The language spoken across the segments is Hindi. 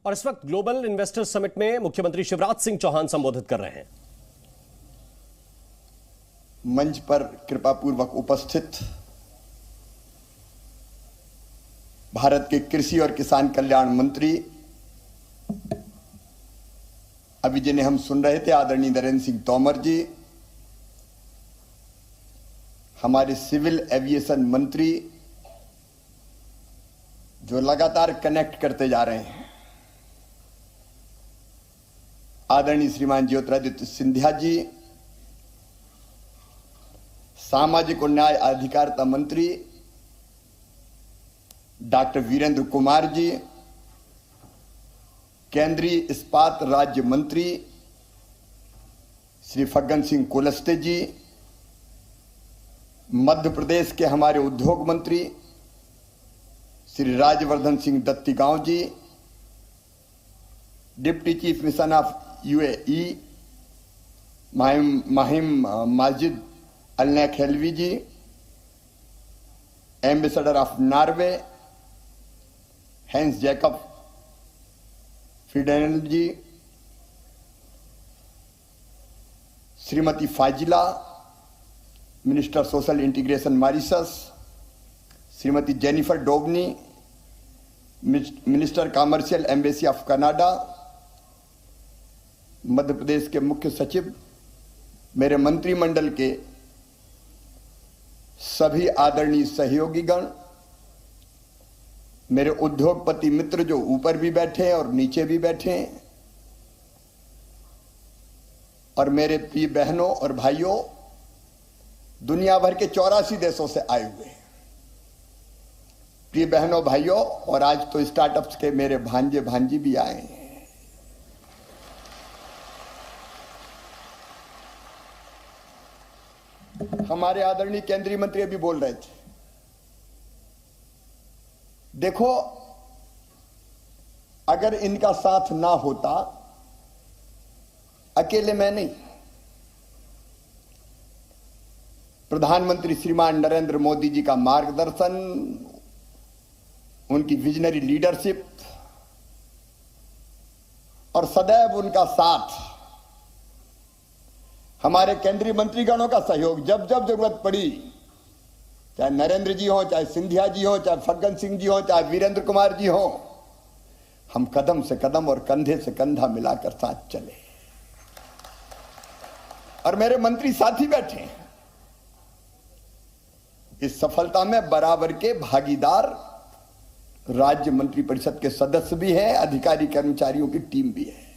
और इस वक्त ग्लोबल इन्वेस्टर समिट में मुख्यमंत्री शिवराज सिंह चौहान संबोधित कर रहे हैं। मंच पर कृपापूर्वक उपस्थित भारत के कृषि और किसान कल्याण मंत्री अभी जिन्हें हम सुन रहे थे, आदरणीय नरेंद्र सिंह तोमर जी, हमारे सिविल एविएशन मंत्री जो लगातार कनेक्ट करते जा रहे हैं, आदरणीय श्रीमान ज्योतिरादित्य सिंधिया जी, सामाजिक और न्याय अधिकारिता मंत्री डॉक्टर वीरेंद्र कुमार जी, केंद्रीय इस्पात राज्य मंत्री श्री फग्गन सिंह कुलस्ते जी, मध्य प्रदेश के हमारे उद्योग मंत्री Shri Rajyavardhan Singh Dattigaon ji, deputy chief mission of UAE Mahim Majid Alne Khelvi ji, ambassador of Norway Hans Jacob Frydenlund ji, Shrimati Fazila minister social integration Mauritius, Shrimati Jennifer Daubney minister commercial embassy of Canada, Madhya Pradesh के मुख्य सचिव, मेरे मंत्रिमंडल के सभी आदरणीय सहयोगीगण, मेरे उद्योगपति मित्र जो ऊपर भी बैठे हैं और नीचे भी बैठे हैं, और मेरे प्रिय बहनों और भाइयों, दुनिया भर के 84 देशों से आए हुए हैं प्रिय बहनों भाइयों, और आज तो स्टार्टअप्स के मेरे भांजे भांजी भी आए हैं। हमारे आदरणीय केंद्रीय मंत्री अभी बोल रहे थे, देखो अगर इनका साथ ना होता, अकेले मैं नहीं, प्रधानमंत्री श्रीमान नरेंद्र मोदी जी का मार्गदर्शन, उनकी विजनरी लीडरशिप और सदैव उनका साथ, हमारे केंद्रीय मंत्रीगणों का सहयोग, जब जब जरूरत पड़ी, चाहे नरेंद्र जी हो, चाहे सिंधिया जी हो, चाहे फग्गन सिंह जी हो, चाहे वीरेंद्र कुमार जी हो, हम कदम से कदम और कंधे से कंधा मिलाकर साथ चले। और मेरे मंत्री साथी बैठे हैं, इस सफलता में बराबर के भागीदार राज्य मंत्री परिषद के सदस्य भी हैं, अधिकारी कर्मचारियों की टीम भी है,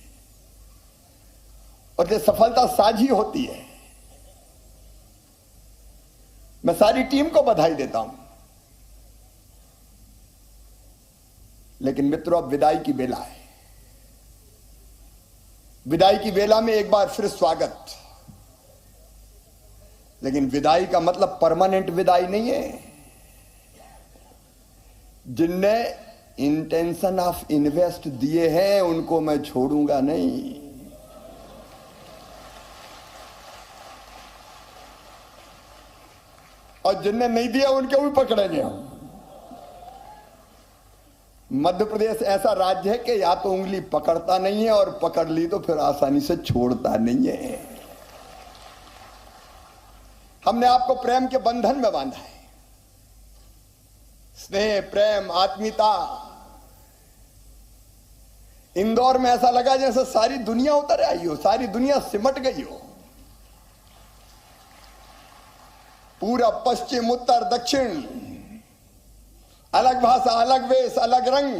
और ये सफलता साझी होती है। मैं सारी टीम को बधाई देता हूं, लेकिन मित्रों अब विदाई की बेला है। विदाई की बेला में एक बार फिर स्वागत, लेकिन विदाई का मतलब परमानेंट विदाई नहीं है। जिनने इंटेंशन ऑफ इन्वेस्ट दिए हैं उनको मैं छोड़ूंगा नहीं। और जिनने नहीं दिया उनके भी पकड़ेंगे हम। मध्य प्रदेश ऐसा राज्य है कि या तो उंगली पकड़ता नहीं है, और पकड़ ली तो फिर आसानी से छोड़ता नहीं है। हमने आपको प्रेम के बंधन में बांधा है, स्नेह, प्रेम, आत्मीयता। इंदौर में ऐसा लगा जैसे सारी दुनिया उतर आई हो, सारी दुनिया सिमट गई हो। पूरा पश्चिम, उत्तर, दक्षिण, अलग भाषा, अलग वेश, अलग रंग,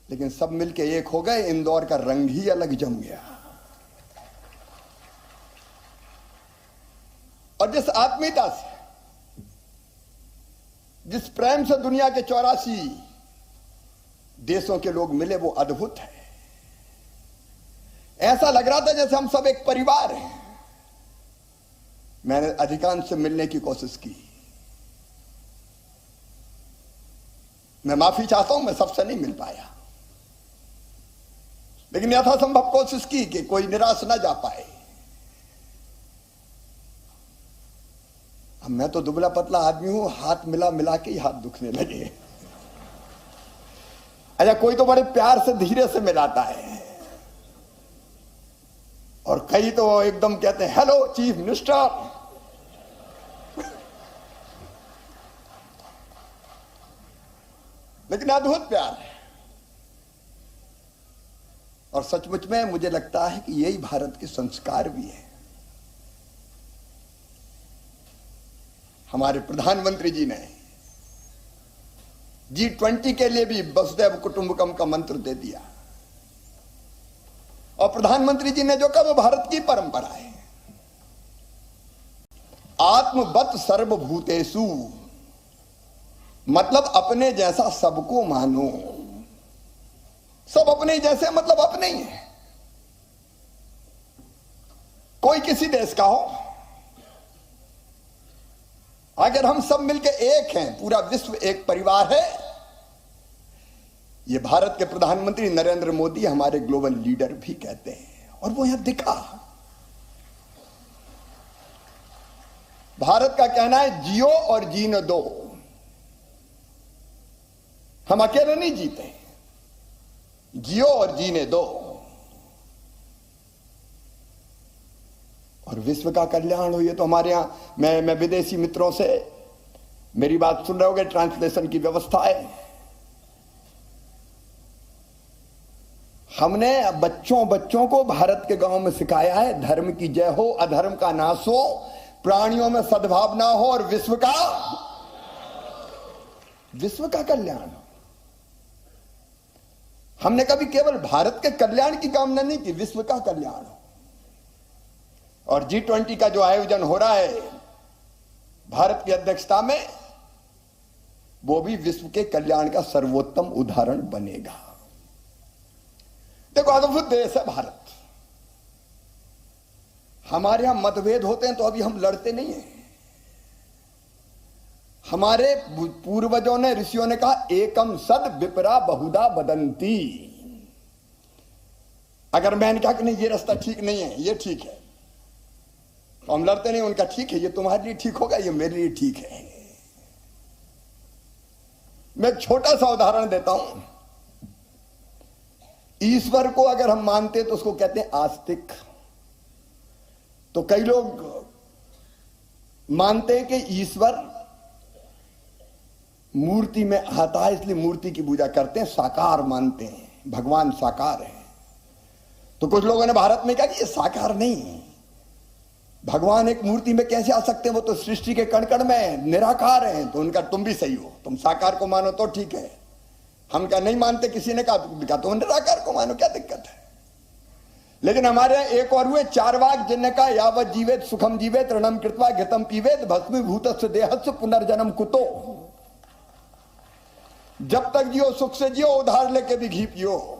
लेकिन सब मिलके एक हो गए। इंदौर का रंग ही अलग जम गया। और जिस आत्मीयता से, जिस प्रेम से दुनिया के 84 देशों के लोग मिले, वो अद्भुत है। ऐसा लग रहा था जैसे हम सब एक परिवार हैं। मैंने अधिकांश से मिलने की कोशिश की। मैं माफी चाहता हूं, मैं सबसे नहीं मिल पाया, लेकिन यथासंभव कोशिश की कि कोई निराश ना जा पाए। अब मैं तो दुबला पतला आदमी हूं, हाथ मिला मिला के ही हाथ दुखने लगे। अच्छा, कोई तो बड़े प्यार से धीरे से मिलाता है और कई तो एकदम कहते हैं हेलो चीफ मिनिस्टर। लेकिन अद्भुत प्यार है और सचमुच में मुझे लगता है कि यही भारत के संस्कार भी है। हमारे प्रधानमंत्री जी ने G20 के लिए भी वसुधैव कुटुंबकम का मंत्र दे दिया और प्रधानमंत्री जी ने जो कहा वो भारत की परंपरा है। आत्मवत सर्वभूतेषु, मतलब अपने जैसा सबको मानो। सब अपने जैसे मतलब अपने ही है। कोई किसी देश का हो, अगर हम सब मिलकर एक हैं, पूरा विश्व एक परिवार है। ये भारत के प्रधानमंत्री नरेंद्र मोदी हमारे ग्लोबल लीडर भी कहते हैं और वो यहां दिखा। भारत का कहना है जियो और जीने दो। हम अकेले नहीं जीते, जियो और जीने दो। और विश्व का कल्याण हो, ये तो हमारे यहां मैं विदेशी मित्रों से मेरी बात सुन रहे होंगे, ट्रांसलेशन की व्यवस्था है। हमने बच्चों को भारत के गांव में सिखाया है धर्म की जय हो, अधर्म का नाश हो, प्राणियों में सद्भावना हो और विश्व का कल्याण हो। हमने कभी केवल भारत के कल्याण की कामना नहीं की, विश्व का कल्याण हो। और G20 का जो आयोजन हो रहा है भारत की अध्यक्षता में, वो भी विश्व के कल्याण का सर्वोत्तम उदाहरण बनेगा। देखो, अद्भुत देश है भारत। हमारे यहां मतभेद होते हैं तो अभी हम लड़ते नहीं हैं। हमारे पूर्वजों ने, ऋषियों ने कहा एकम सद विपरा बहुधा बदंती। अगर मैंने कहा कि नहीं ये रास्ता ठीक नहीं है, ये ठीक है, तो हम लड़ते नहीं। उनका ठीक है, ये तुम्हारे लिए ठीक होगा, ये मेरे लिए ठीक है। मैं छोटा सा उदाहरण देता हूं। ईश्वर को अगर हम मानते तो उसको कहते हैं आस्तिक। तो कई लोग मानते हैं कि ईश्वर मूर्ति में आता है, इसलिए मूर्ति की पूजा करते हैं, साकार मानते हैं, भगवान साकार है। तो कुछ लोगों ने भारत में कहा कि ये साकार नहीं, भगवान एक मूर्ति में कैसे आ सकते हैं, वो तो सृष्टि के कण कण में निराकार हैं। तो उनका तुम भी सही हो, तुम साकार को मानो तो ठीक है, हम क्या नहीं मानते। किसी ने कहा तुम निराकार को मानो, क्या दिक्कत है। लेकिन हमारे यहां एक और हुए चारवाक, जिनने कहा यावत जीवेत सुखम जीवेत ऋणम कृत्वा घृतम पीवेत भस्मीभूतस्य देहस्य पुनर्जन्म कुतो। जब तक जियो सुख से जियो, उधार लेके भी घी पियो।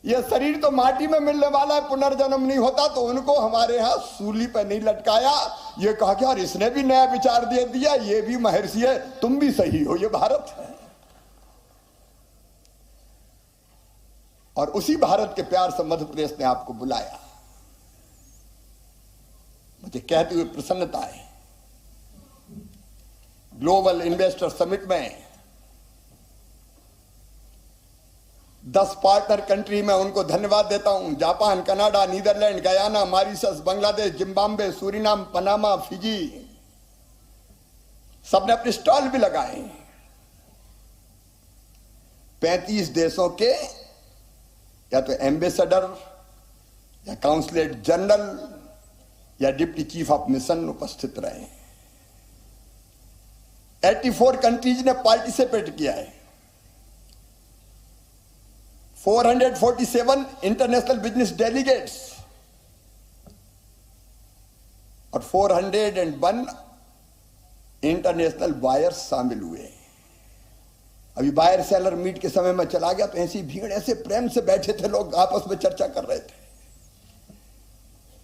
ये शरीर तो माटी में मिलने वाला है, पुनर्जन्म नहीं होता। तो उनको हमारे यहां सूली पर नहीं लटकाया, ये कहा कि यार इसने भी नया विचार दे दिया, ये भी महर्षि है, तुम भी सही हो, ये भारत है। और उसी भारत के प्यार से मध्य प्रदेश ने आपको बुलाया। मुझे कहते हुए प्रसन्नता है, ग्लोबल इन्वेस्टर समिट में 10 पार्टनर कंट्री में उनको धन्यवाद देता हूं। Japan, Canada, Netherlands, Guyana, Mauritius, Bangladesh, Zimbabwe, Suriname, Panama, Fiji, सबने अपने स्टॉल भी लगाए। 35 देशों के या तो एम्बेसडर या काउंसलेट जनरल या डिप्टी चीफ ऑफ मिशन उपस्थित रहे। 84 कंट्रीज ने पार्टिसिपेट किया है। 447 इंटरनेशनल बिजनेस डेलीगेट्स और 401 इंटरनेशनल बायर्स शामिल हुए। अभी बायर सेलर मीट के समय में चला गया तो ऐसी भीड़, ऐसे प्रेम से बैठे थे लोग, आपस में चर्चा कर रहे थे।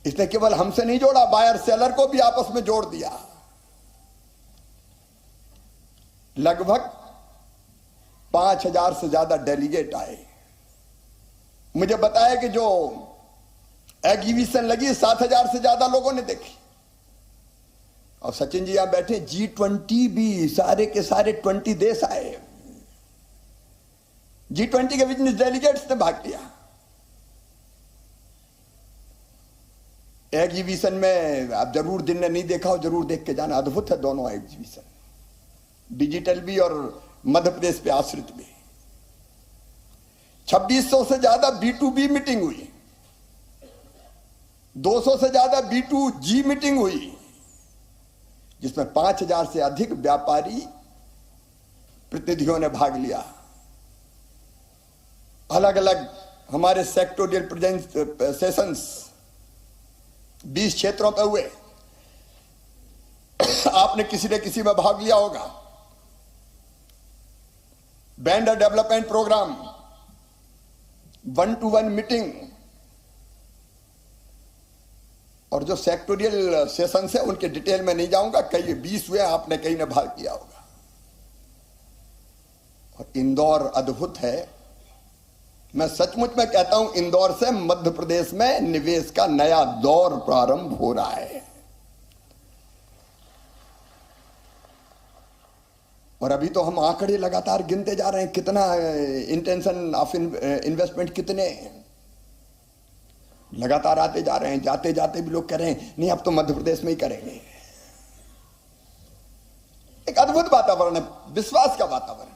इसने केवल हमसे नहीं जोड़ा, बायर सेलर को भी आपस में जोड़ दिया। लगभग 5000 से ज्यादा डेलीगेट आए। मुझे बताया कि जो एग्जीबिशन लगी 7000 से ज्यादा लोगों ने देखी। और सचिन जी यहां बैठे, G20 भी सारे के सारे 20 देश आए। G20 के बिजनेस डेलीगेट्स ने भाग लिया। एग्जीबिशन में आप जरूर दिन ने नहीं देखा हो, जरूर देख के जाना, अद्भुत है दोनों एग्जीबिशन, डिजिटल भी और मध्य प्रदेश पे आश्रित भी। 2600 से ज्यादा B2B मीटिंग हुई, 200 से ज्यादा B2G मीटिंग हुई, जिसमें 5000 से अधिक व्यापारी प्रतिनिधियों ने भाग लिया। अलग अलग हमारे सेक्टोरियल सेशंस 20 क्षेत्रों पे हुए। आपने किसी न किसी में भाग लिया होगा। Vendor development programme, 1-to-1 meeting, और जो सेक्टोरियल सेशंस है उनके डिटेल में नहीं जाऊंगा, कई 20 हुए, आपने कई ने भाग किया होगा। और इंदौर अद्भुत है। मैं सचमुच में कहता हूं, इंदौर से मध्य प्रदेश में निवेश का नया दौर प्रारंभ हो रहा है। और अभी तो हम आंकड़े लगातार गिनते जा रहे हैं, कितना इंटेंशन ऑफ इन्वेस्टमेंट, कितने लगातार आते जा रहे हैं। जाते जाते भी लोग कह रहे हैं नहीं अब तो मध्य प्रदेश में ही करेंगे। एक अद्भुत वातावरण है, विश्वास का वातावरण।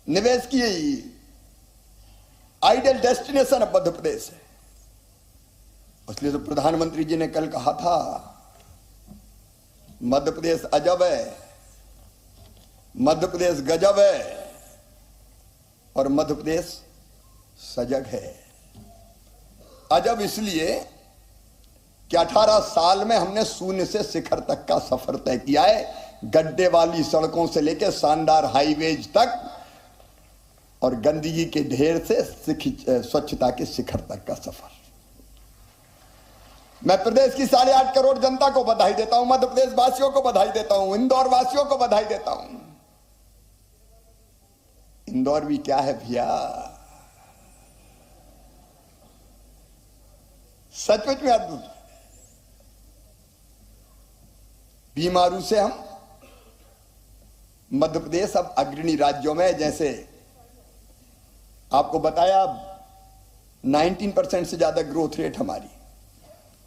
निवेश की आइडियल डेस्टिनेशन अब मध्य प्रदेश है। इसलिए तो प्रधानमंत्री जी ने कल कहा था, मध्य प्रदेश अजब है, मध्य प्रदेश गजब है और मध्य प्रदेश सजग है। अजब इसलिए कि 18 साल में हमने शून्य से शिखर तक का सफर तय किया है, गड्ढे वाली सड़कों से लेकर शानदार हाईवेज तक, और गंदगी के ढेर से स्वच्छता के शिखर तक का सफर। मैं प्रदेश की 8.5 करोड़ जनता को बधाई देता हूं, मध्य प्रदेश वासियों को बधाई देता हूं, इंदौर वासियों को बधाई देता हूं। इंदौर भी क्या है भैया, सचमुच में अद्भुत। बीमारू से हम मध्य प्रदेश अब अग्रणी राज्यों में, जैसे आपको बताया 19% से ज्यादा ग्रोथ रेट हमारी।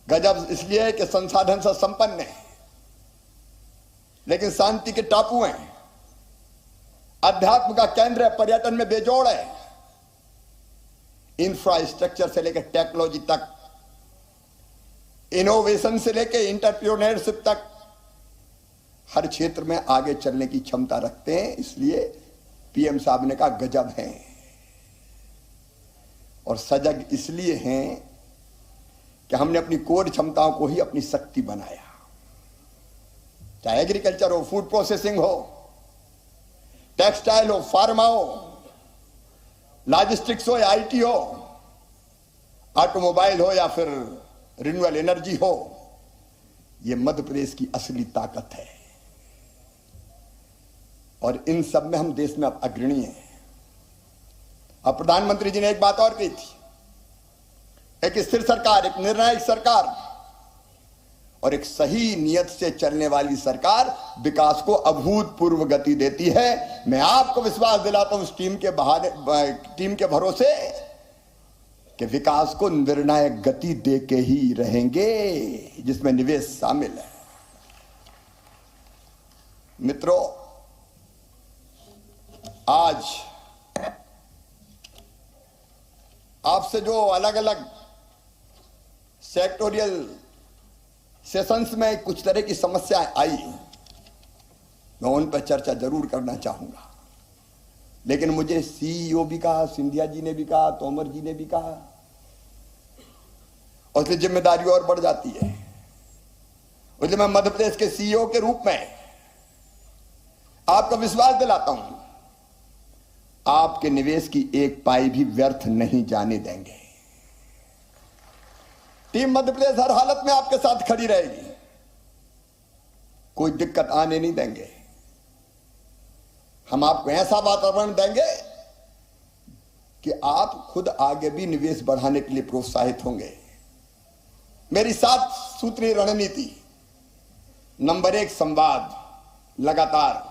गजब इसलिए है कि संसाधन से संपन्न है, लेकिन शांति के टापू हैं, अध्यात्म का केंद्र है, पर्यटन में बेजोड़ है, इंफ्रास्ट्रक्चर से लेकर टेक्नोलॉजी तक, इनोवेशन से लेकर एंटरप्रेन्योरशिप तक, हर क्षेत्र में आगे चलने की क्षमता रखते हैं। इसलिए पीएम साहब ने कहा गजब है। और सजग इसलिए हैं कि हमने अपनी कोर क्षमताओं को ही अपनी शक्ति बनाया। चाहे एग्रीकल्चर हो, फूड प्रोसेसिंग हो, टेक्सटाइल हो, फार्मा हो, लॉजिस्टिक्स हो या आईटी हो, ऑटोमोबाइल हो या फिर रिन्यूएबल एनर्जी हो, यह मध्य प्रदेश की असली ताकत है। और इन सब में हम देश में अब अग्रणी हैं। अब प्रधानमंत्री जी ने एक बात और कही थी, एक स्थिर सरकार, एक निर्णायक सरकार और एक सही नियत से चलने वाली सरकार विकास को अभूतपूर्व गति देती है। मैं आपको विश्वास दिलाता हूं इस टीम के भरोसे कि विकास को निर्णायक गति दे के ही रहेंगे, जिसमें निवेश शामिल है। मित्रों, आज आपसे जो अलग अलग सेक्टोरियल सेशंस में कुछ तरह की समस्या आई, मैं उन पर चर्चा जरूर करना चाहूंगा। लेकिन मुझे सीईओ भी कहा, सिंधिया जी ने भी कहा, तोमर जी ने भी कहा, और इसलिए जिम्मेदारी और बढ़ जाती है। इसलिए मैं मध्य प्रदेश के सीईओ के रूप में आपको विश्वास दिलाता हूं, आपके निवेश की एक पाई भी व्यर्थ नहीं जाने देंगे। टीम मध्य प्रदेश हर हालत में आपके साथ खड़ी रहेगी, कोई दिक्कत आने नहीं देंगे। हम आपको ऐसा वातावरण देंगे कि आप खुद आगे भी निवेश बढ़ाने के लिए प्रोत्साहित होंगे। मेरी 7 सूत्रीय रणनीति, नंबर 1 संवाद, लगातार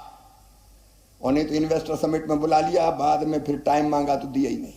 उन्हें तो इन्वेस्टर समिट में बुला लिया, बाद में फिर टाइम मांगा तो दिया ही नहीं।